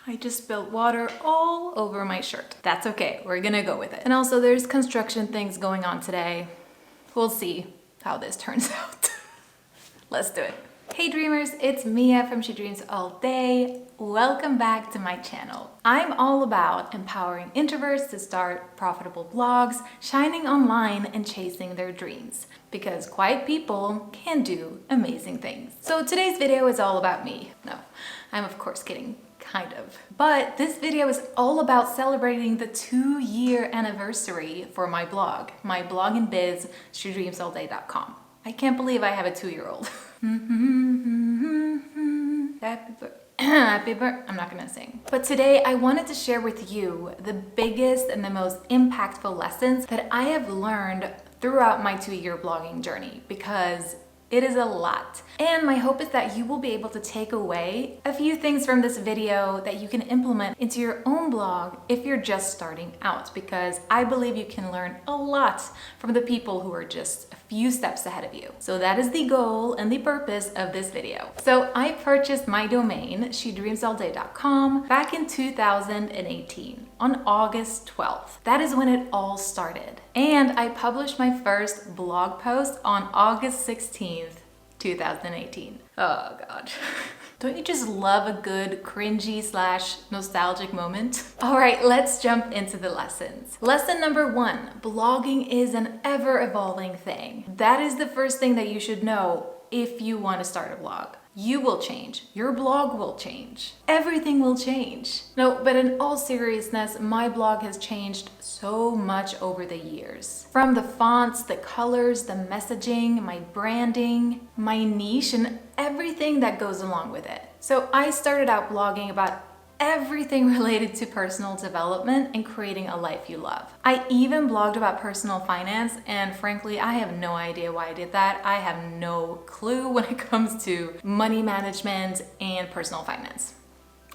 I just spilled water all over my shirt. That's okay, we're gonna go with it. And also there's construction things going on today. We'll see how this turns out. Let's do it. Hey dreamers, it's Mia from She Dreams All Day. Welcome back to my channel. I'm all about empowering introverts to start profitable blogs, shining online and chasing their dreams. Because quiet people can do amazing things. So today's video is all about me. No, I'm of course kidding. Kind of. But this video is all about celebrating the 2-year anniversary for my blog and biz, shedreamsallday.com. I can't believe I have a 2-year-old. Happy birthday. I'm not gonna sing. But today I wanted to share with you the biggest and the most impactful lessons that I have learned throughout my 2-year blogging journey, because it is a lot. And my hope is that you will be able to take away a few things from this video that you can implement into your own blog if you're just starting out, because I believe you can learn a lot from the people who are just a few steps ahead of you. So that is the goal and the purpose of this video. So I purchased my domain, shedreamsallday.com, back in 2018 on August 12th. That is when it all started. And I published my first blog post on August 16th, 2018. Oh God. Don't you just love a good cringy / nostalgic moment? All right, let's jump into the lessons. Lesson number 1, blogging is an ever-evolving thing. That is the first thing that you should know if you want to start a blog. You will change. Your blog will change. Everything will change. No, but in all seriousness, my blog has changed so much over the years. From the fonts, the colors, the messaging, my branding, my niche, and everything that goes along with it. So I started out blogging about everything related to personal development and creating a life you love. I even blogged about personal finance, and frankly, I have no idea why I did that. I have no clue when it comes to money management and personal finance.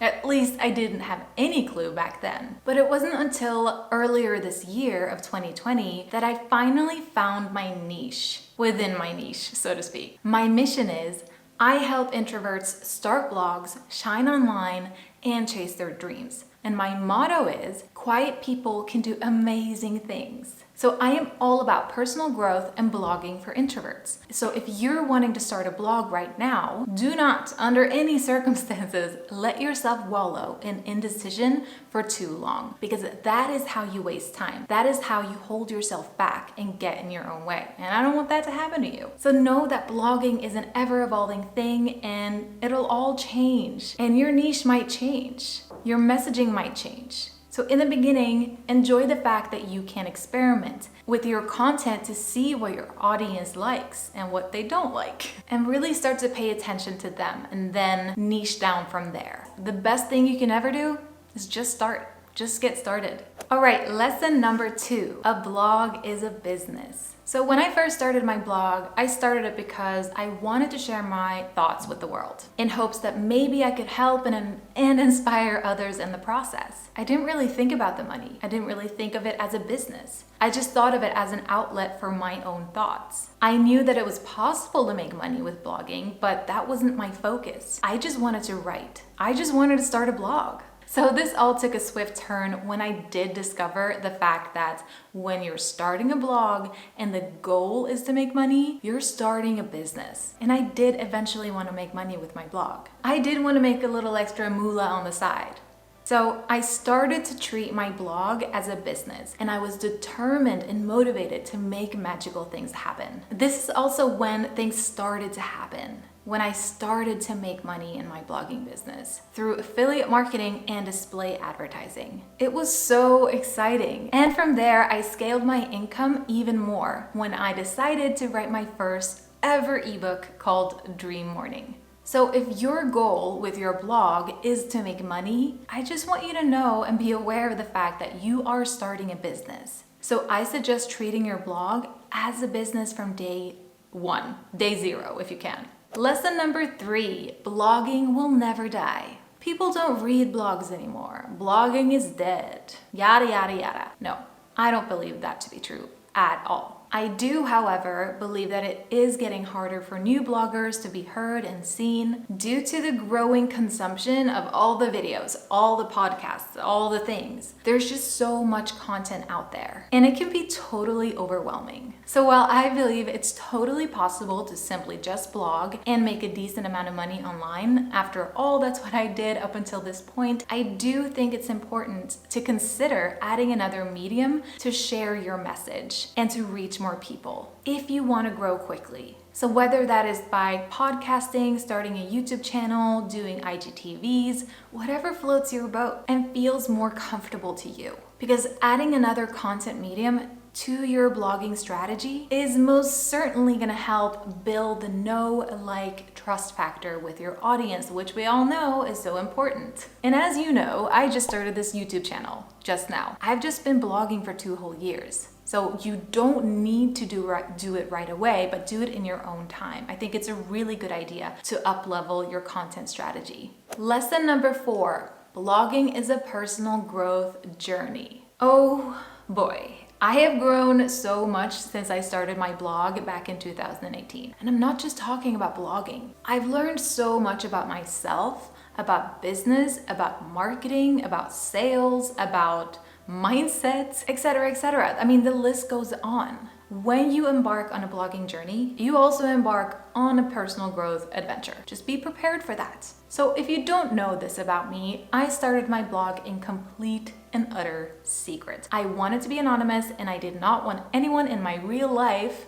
At least I didn't have any clue back then. But it wasn't until earlier this year of 2020 that I finally found my niche within my niche, so to speak. My mission is I help introverts start blogs, shine online, and chase their dreams. And my motto is, quiet people can do amazing things. So I am all about personal growth and blogging for introverts. So if you're wanting to start a blog right now, do not, under any circumstances, let yourself wallow in indecision for too long, because that is how you waste time. That is how you hold yourself back and get in your own way. And I don't want that to happen to you. So know that blogging is an ever-evolving thing, and it'll all change. And your niche might change. Your messaging might change. So in the beginning, enjoy the fact that you can experiment with your content to see what your audience likes and what they don't like, and really start to pay attention to them and then niche down from there. The best thing you can ever do is just start. Just get started. All right, lesson number 2, a blog is a business. So when I first started my blog, I started it because I wanted to share my thoughts with the world in hopes that maybe I could help and inspire others in the process. I didn't really think about the money. I didn't really think of it as a business. I just thought of it as an outlet for my own thoughts. I knew that it was possible to make money with blogging, but that wasn't my focus. I just wanted to write. I just wanted to start a blog. So this all took a swift turn when I did discover the fact that when you're starting a blog and the goal is to make money, you're starting a business. And I did eventually want to make money with my blog. I did want to make a little extra moolah on the side. So I started to treat my blog as a business, and I was determined and motivated to make magical things happen. This is also when things started to happen. When I started to make money in my blogging business through affiliate marketing and display advertising. It was so exciting. And from there, I scaled my income even more when I decided to write my first ever ebook called Dream Morning. So if your goal with your blog is to make money, I just want you to know and be aware of the fact that you are starting a business. So I suggest treating your blog as a business from day 1, day 0 if you can. Lesson number 3, blogging will never die. People don't read blogs anymore. Blogging is dead. Yada, yada, yada. No, I don't believe that to be true at all. I do, however, believe that it is getting harder for new bloggers to be heard and seen due to the growing consumption of all the videos, all the podcasts, all the things. There's just so much content out there, and it can be totally overwhelming. So while I believe it's totally possible to simply just blog and make a decent amount of money online, after all, that's what I did up until this point, I do think it's important to consider adding another medium to share your message and to reach more people if you want to grow quickly. So whether that is by podcasting, starting a YouTube channel, doing IGTVs, whatever floats your boat and feels more comfortable to you. Because adding another content medium to your blogging strategy is most certainly going to help build the know, like, trust factor with your audience, which we all know is so important. And as you know, I just started this YouTube channel just now. I've just been blogging for 2 whole years. So you don't need to do it right away, but do it in your own time. I think it's a really good idea to up-level your content strategy. Lesson number 4, blogging is a personal growth journey. Oh boy. I have grown so much since I started my blog back in 2018. And I'm not just talking about blogging. I've learned so much about myself, about business, about marketing, about sales, about mindsets, etc., etc. I mean, the list goes on. When you embark on a blogging journey, you also embark on a personal growth adventure. Just be prepared for that. So if you don't know this about me, I started my blog in complete and utter secret. I wanted to be anonymous, and I did not want anyone in my real life,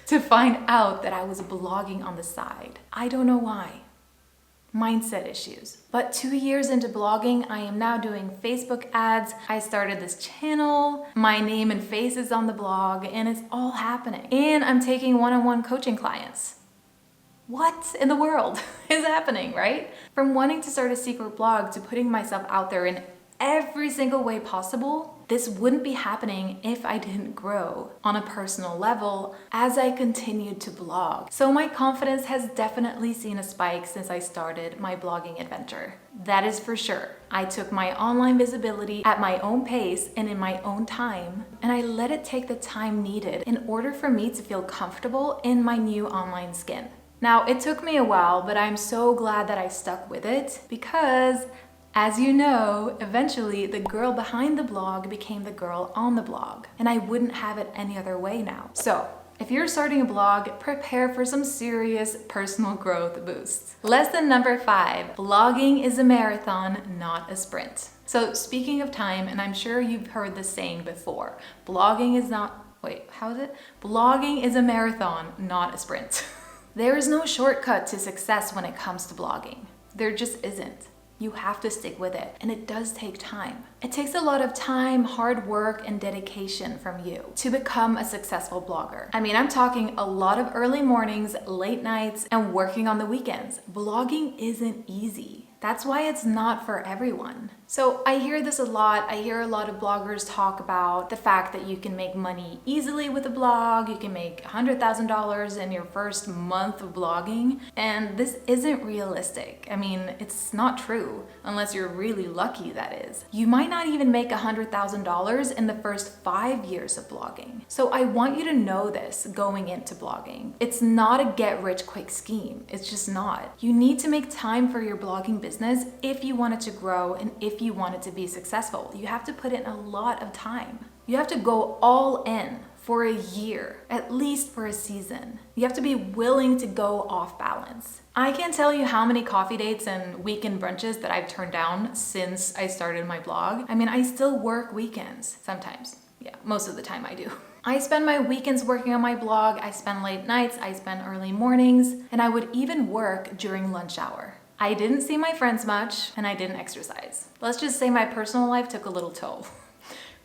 to find out that I was blogging on the side. I don't know why. Mindset issues. But 2 years into blogging, I am now doing Facebook ads. I started this channel. My name and face is on the blog, and it's all happening. And I'm taking one-on-one coaching clients. What in the world is happening, right? From wanting to start a secret blog to putting myself out there in every single way possible, this wouldn't be happening if I didn't grow on a personal level as I continued to blog. So my confidence has definitely seen a spike since I started my blogging adventure. That is for sure. I took my online visibility at my own pace and in my own time, and I let it take the time needed in order for me to feel comfortable in my new online skin. Now, it took me a while, but I'm so glad that I stuck with it because, as you know, eventually the girl behind the blog became the girl on the blog, and I wouldn't have it any other way now. So, if you're starting a blog, prepare for some serious personal growth boosts. Lesson number 5, blogging is a marathon, not a sprint. So speaking of time, and I'm sure you've heard this saying before, blogging is a marathon, not a sprint. There is no shortcut to success when it comes to blogging. There just isn't. You have to stick with it, and it does take time. It takes a lot of time, hard work, and dedication from you to become a successful blogger. I mean, I'm talking a lot of early mornings, late nights, and working on the weekends. Blogging isn't easy. That's why it's not for everyone. So I hear this a lot. I hear a lot of bloggers talk about the fact that you can make money easily with a blog. You can make $100,000 in your first month of blogging. And this isn't realistic. I mean, it's not true unless you're really lucky, that is. You might not even make $100,000 in the first 5 years of blogging. So I want you to know this going into blogging. It's not a get-rich-quick scheme. It's just not. You need to make time for your blogging business if you want it to grow and if you want it to be successful. You have to put in a lot of time. You have to go all in for a year, at least for a season. You have to be willing to go off balance. I can't tell you how many coffee dates and weekend brunches that I've turned down since I started my blog. I mean, I still work weekends sometimes. Yeah, most of the time I do. I spend my weekends working on my blog. I spend late nights, I spend early mornings, and I would even work during lunch hour. I didn't see my friends much, and I didn't exercise. Let's just say my personal life took a little toll.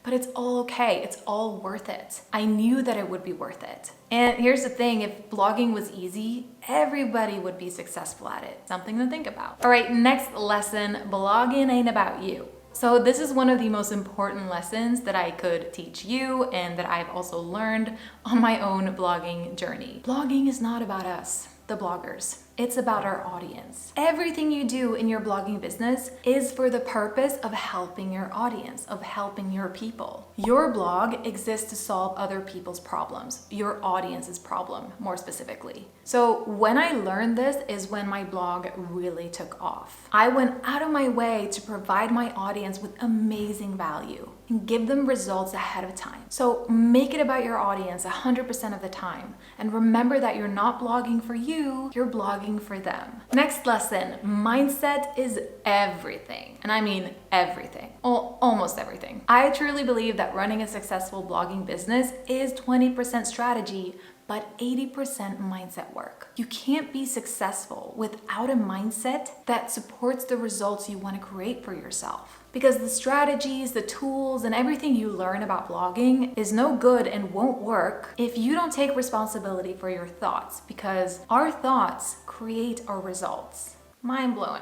But it's all okay. It's all worth it. I knew that it would be worth it. And here's the thing, if blogging was easy, everybody would be successful at it. Something to think about. All right, next lesson, blogging ain't about you. So this is one of the most important lessons that I could teach you and that I've also learned on my own blogging journey. Blogging is not about us, the bloggers. It's about our audience. Everything you do in your blogging business is for the purpose of helping your audience, of helping your people. Your blog exists to solve other people's problems, your audience's problem, more specifically. So when I learned this is when my blog really took off. I went out of my way to provide my audience with amazing value and give them results ahead of time. So make it about your audience 100% of the time. And remember that you're not blogging for you, you're blogging for them. Next lesson, mindset is everything. And I mean everything, almost everything. I truly believe that running a successful blogging business is 20% strategy, but 80% mindset work. You can't be successful without a mindset that supports the results you want to create for yourself. Because the strategies, the tools, and everything you learn about blogging is no good and won't work if you don't take responsibility for your thoughts, because our thoughts create our results. Mind blowing.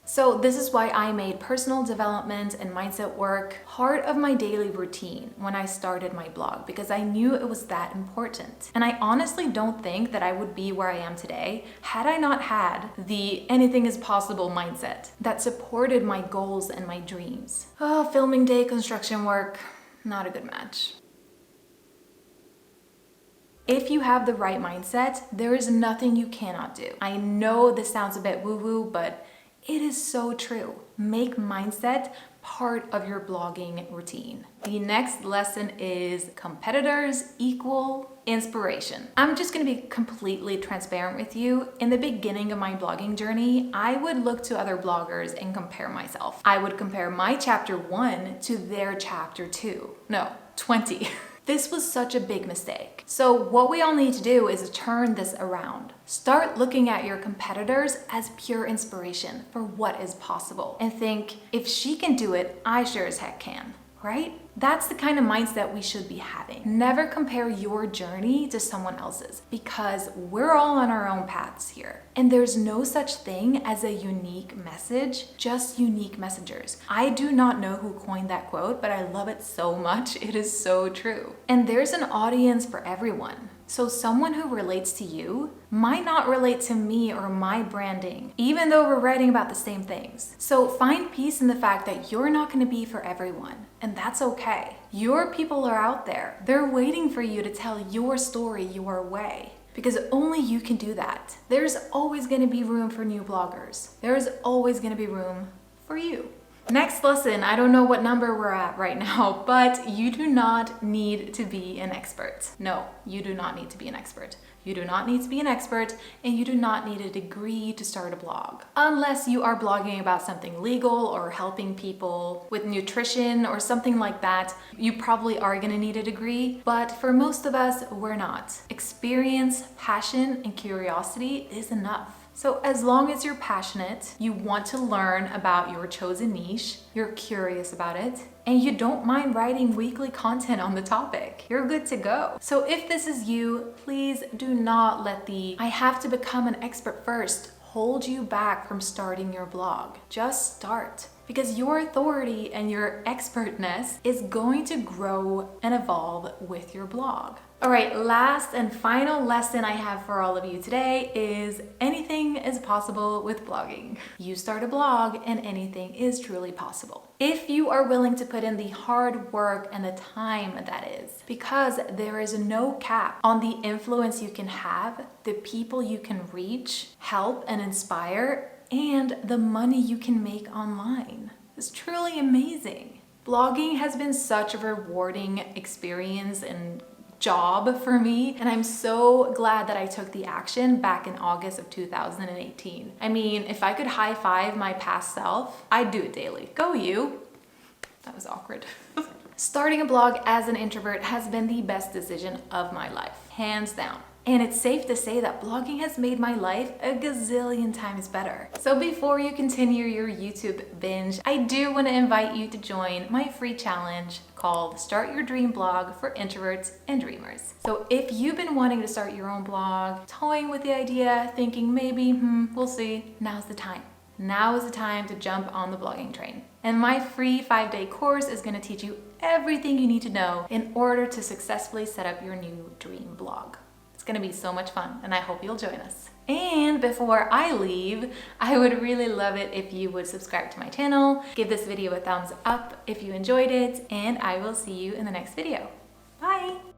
So this is why I made personal development and mindset work part of my daily routine when I started my blog, because I knew it was that important. And I honestly don't think that I would be where I am today had I not had the anything is possible mindset that supported my goals and my dreams. Oh, filming day, construction work, not a good match. If you have the right mindset, there is nothing you cannot do. I know this sounds a bit woo-woo, but it is so true. Make mindset part of your blogging routine. The next lesson is competitors equal inspiration. I'm just gonna be completely transparent with you. In the beginning of my blogging journey, I would look to other bloggers and compare myself. I would compare my chapter 1 to their chapter 2. No, 20. This was such a big mistake. So what we all need to do is turn this around. Start looking at your competitors as pure inspiration for what is possible and think, if she can do it, I sure as heck can, right? That's the kind of mindset we should be having. Never compare your journey to someone else's, because we're all on our own paths here. And there's no such thing as a unique message, just unique messengers. I do not know who coined that quote, but I love it so much. It is so true. And there's an audience for everyone. So someone who relates to you might not relate to me or my branding, even though we're writing about the same things. So find peace in the fact that you're not going to be for everyone, and that's okay. Your people are out there. They're waiting for you to tell your story your way, because only you can do that. There's always going to be room for new bloggers. There's always going to be room for you. Next lesson, I don't know what number we're at right now, but you do not need to be an expert. No, you do not need to be an expert. You do not need to be an expert, and you do not need a degree to start a blog. Unless you are blogging about something legal or helping people with nutrition or something like that, you probably are gonna need a degree, but for most of us, we're not. Experience, passion, and curiosity is enough. So as long as you're passionate, you want to learn about your chosen niche, you're curious about it, and you don't mind writing weekly content on the topic, you're good to go. So if this is you, please do not let the "I have to become an expert first" hold you back from starting your blog. Just start, because your authority and your expertness is going to grow and evolve with your blog. All right, last and final lesson I have for all of you today is anything is possible with blogging. You start a blog and anything is truly possible. If you are willing to put in the hard work and the time that is, because there is no cap on the influence you can have, the people you can reach, help and inspire, and the money you can make online. It's truly amazing. Blogging has been such a rewarding experience and job for me, and I'm so glad that I took the action back in August of 2018. I mean, if I could high five my past self, I'd do it daily. Go you. That was awkward. Starting a blog as an introvert has been the best decision of my life, hands down. And it's safe to say that blogging has made my life a gazillion times better. So before you continue your YouTube binge, I do want to invite you to join my free challenge called Start Your Dream Blog for Introverts and Dreamers. So if you've been wanting to start your own blog, toying with the idea, thinking maybe, we'll see, now's the time. Now is the time to jump on the blogging train. And my free 5-day course is going to teach you everything you need to know in order to successfully set up your new dream blog. It's gonna be so much fun, and I hope you'll join us. And before I leave, I would really love it if you would subscribe to my channel, give this video a thumbs up if you enjoyed it, and I will see you in the next video. Bye!